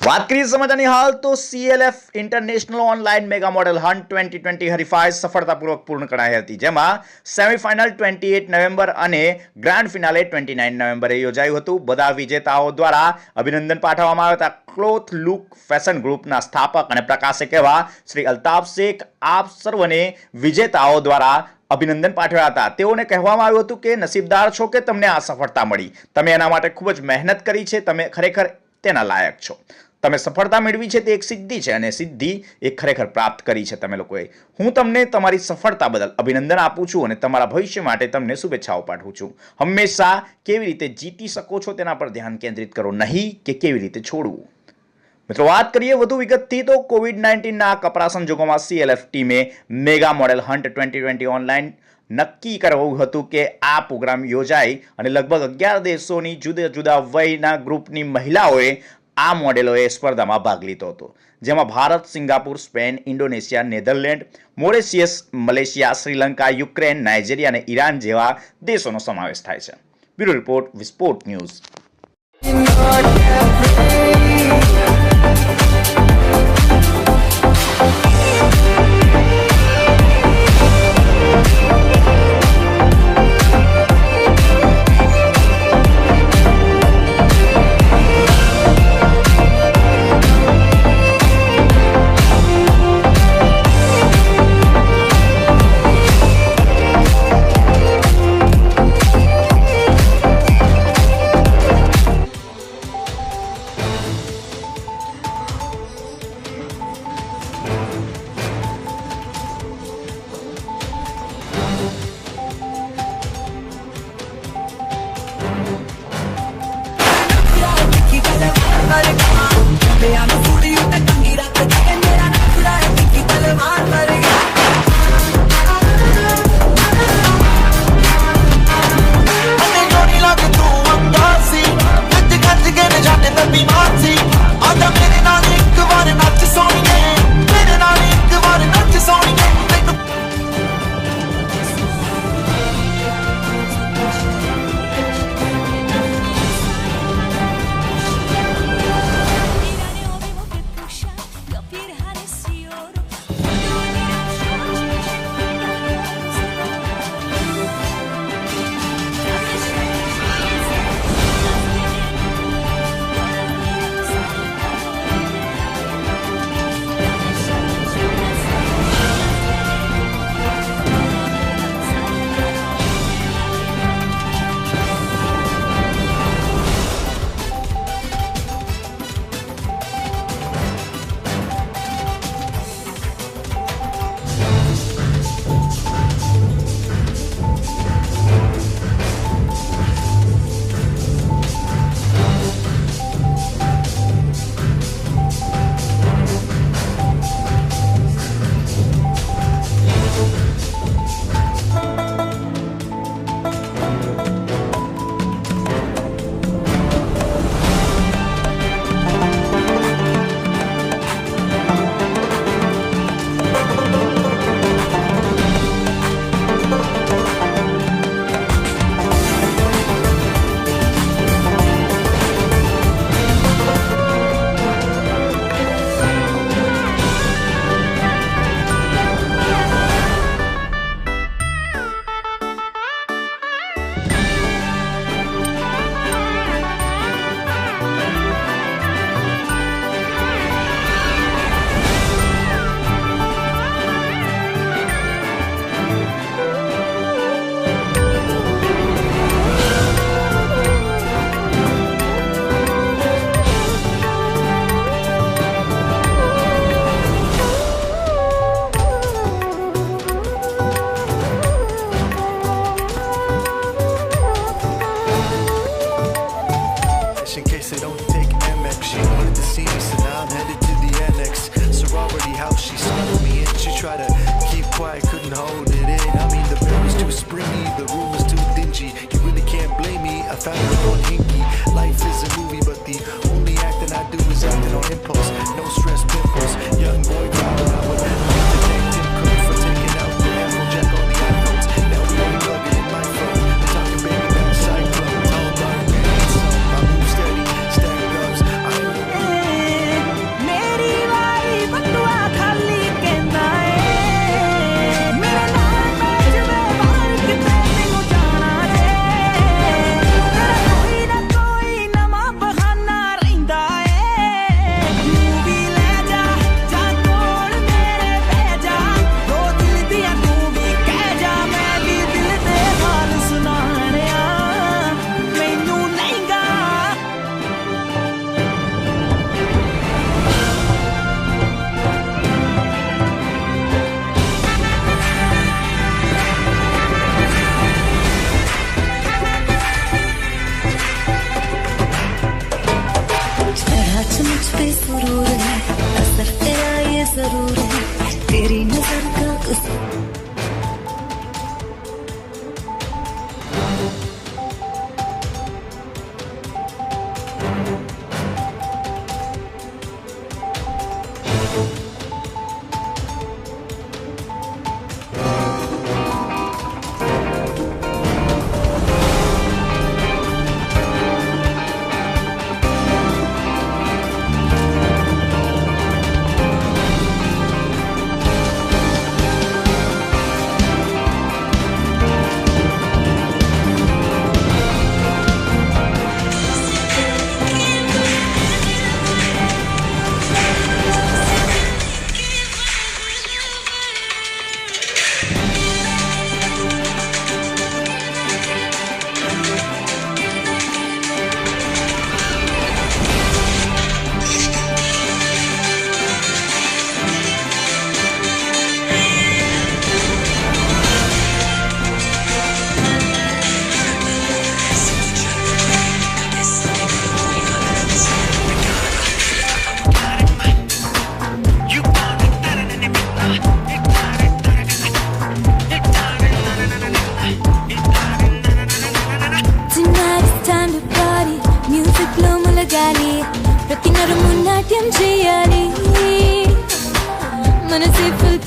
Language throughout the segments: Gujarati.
વાત કરીએ સમાચારની હાલ તો CLF international online mega model hunt 2020 હરીફાઈ સફળતાપૂર્વક પૂર્ણ કરાઈ હતી, જેમાં સેમીફાઇનલ 28 નવેમ્બર અને ગ્રાન્ડ ફિનાલે 29 નવેમ્બરે યોજાયું હતું. બધા વિજેતાઓ દ્વારા અભિનંદન પાઠવવામાં આવ્યા હતા. ક્લોથ લુક ફેશન ગ્રુપના સ્થાપક અને પ્રકાશક એવા શ્રી અલ્તાફ શેખ આપ સર્વને વિજેતાઓ દ્વારા અભિનંદન પાઠવ્યા હતા. તેઓને કહેવામાં આવ્યું હતું કે નસીબદાર છો કે તમને આ સફળતા મળી. તમે એના માટે ખૂબ જ મહેનત કરી છે. તમે ખરેખર તેના લાયક છો. તમે સફળતા મેળવી છે તે એક સિદ્ધિ છે અને સિદ્ધિ એ ખરેખર પ્રાપ્ત કરી છે તમે લોકોએ. હું તમને તમારી સફળતા બદલ અભિનંદન આપું છું અને તમારા ભવિષ્ય માટે તમને શુભેચ્છાઓ પાઠવું છું. હંમેશા કેવી રીતે જીતી શકો છો તેના પર ધ્યાન કેન્દ્રિત કરો, નહીં કે કેવી રીતે છોડવું. મિત્રો, વાત કરીએ વધુ વિગતથી તો COVID-19ના કપરા સંજોગોમાં CLF ટીમે મેગા મોડેલ હન્ટ 2020 ઓનલાઈન નક્કી કરવું હતું કે આ પ્રોગ્રામ યોજાય અને લગભગ 11 દેશોની જુદા જુદા વયના ગ્રુપની મહિલાઓએ આ મોડેલોએ સ્પર્ધામાં ભાગ લીધો હતો, જેમાં Bharat, Singapore, Spain, Indonesia, Netherland, Mauritius, Malaysia, Sri Lanka, Ukraine, Nigeria અને ઈરાન જેવા દેશોનો સમાવેશ થાય છે. બ્યુરો રિપોર્ટ, વિસ્ફોટ ન્યૂઝ.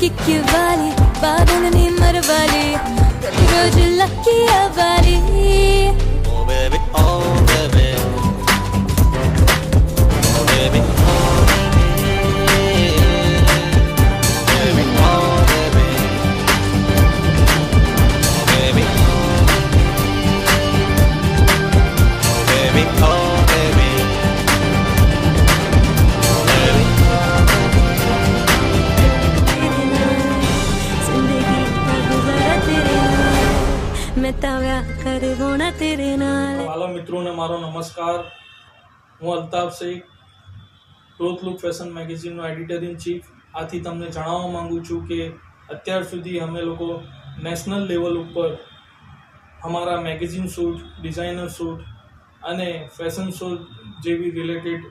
टिक्की वाली बादल नी मरवाली रोज लकी वाली Oh baby, oh baby, oh baby, oh baby, oh baby, oh baby, oh baby, oh baby, oh baby. जिंदगी का गुजारा तेरे नाल मैं ताव्या कर होना तेरे नाल વાલા મિત્રોને મારો નમસ્કાર. હું Altaf Shaikh, growth look fashion મેગેઝિનનો એડિટર ઇન ચીફ. આથી તમને જણાવવા માંગુ છું કે અત્યાર સુધી અમે લોકો નેશનલ લેવલ ઉપર અમારા મેગેઝિન શૂટ, ડિઝાઇનર શૂટ અને ફેશન શો જેવી રિલેટેડ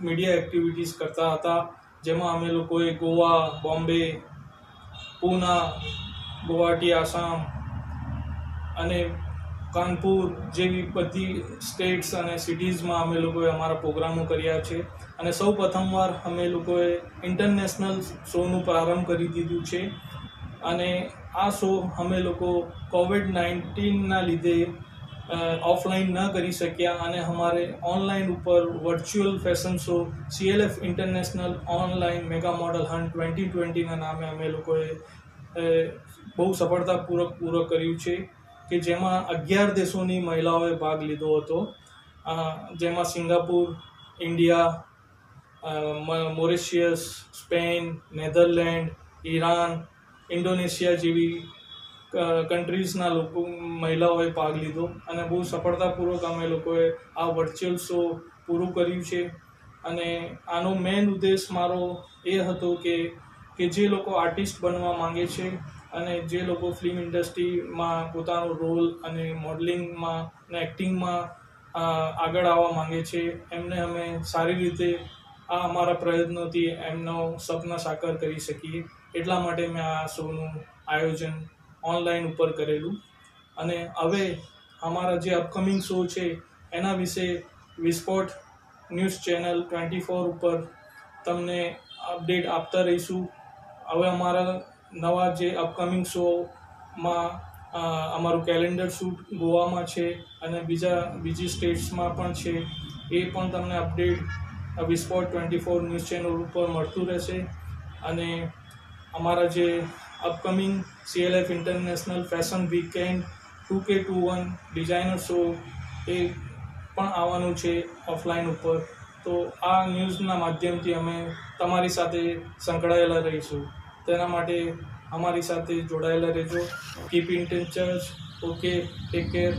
મીડિયા એક્ટિવિટીઝ કરતા હતા, જેમાં અમે લોકોએ ગોવા, બોમ્બે, પૂના, ગુવાહાટી, આસામ અને કાનપુર જેવી બધી સ્ટેટ્સ અને સિટીઝમાં અમે લોકોએ અમારા પ્રોગ્રામો કર્યા છે. અને સૌ પ્રથમવાર અમે લોકોએ ઇન્ટરનેશનલ શોનું પ્રારંભ કરી દીધું છે. અને આ શો અમે લોકો કોવિડ-19ના લીધે ઓફલાઈન ન કરી શક્યા અને અમારે ઓનલાઈન ઉપર virtual fashion show CLF international online mega model hunt 2020ના નામે અમે લોકોએ બહુ સફળતાપૂર્વક પૂરો કર્યું છે, કે જેમાં 11 દેશોની મહિલાઓએ ભાગ લીધો હતો, જેમાં Singapore, India, Mauritius, Spain, Netherland, Iran, Indonesia જેવી કન્ટ્રીઝના મહિલાઓએ ભાગ લીધો. અને બહુ સફળતાપૂર્વક અમે લોકોએ આ વર્ચ્યુઅલ શો પૂરું કર્યું છે. અને આનો મેઇન ઉદ્દેશ મારો એ હતો કે જે લોકો આર્ટિસ્ટ બનવા માંગે છે અને જે લોકો ફિલ્મ ઇન્ડસ્ટ્રીમાં પોતાનો રોલ અને મોડલિંગમાં અને એક્ટિંગમાં આગળ આવવા માંગે છે, એમને અમે સારી રીતે આ અમારા પ્રયત્નોથી એમનો સપના સાકાર કરી શકીએ. એટલા માટે મેં આ શોનું આયોજન ઓનલાઈન ઉપર કરેલું. અને હવે અમારા જે અપકમિંગ શો છે એના વિશે વિસ્ફોટ ન્યૂઝ ચેનલ 24 ઉપર તમને અપડેટ આપતા રહીશું. હવે અમારા નવા જે અપકમિંગ શોમાં અમારું કેલેન્ડર શૂટ ગોવામાં છે અને બીજી સ્ટેટ્સમાં પણ છે, એ પણ તમને અપડેટ વિસ્ફોટ 24 ન્યૂઝ ચેનલ ઉપર મળતું રહેશે. અને અમારા જે upcoming CLF international fashion weekend 2K21 designer show એ પણ આવવાનું છે ઓફલાઈન ઉપર. તો આ ન્યૂઝના માધ્યમથી અમે તમારી સાથે સંકળાયેલા રહીશું. તેના માટે અમારી સાથે જોડાયેલા રહેજો. Keep in touch. Okay, take care.